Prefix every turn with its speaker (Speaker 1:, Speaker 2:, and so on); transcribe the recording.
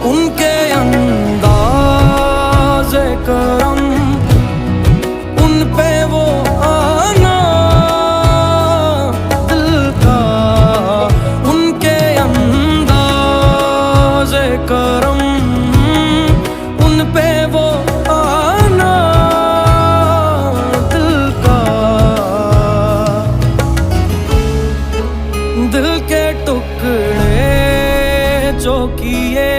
Speaker 1: उनके अंदाज़े करम, उन पे वो आना दिल का, उनके अंदाज़े करम, उन पे वो आना दिल का। दिल के टुकड़े जो किए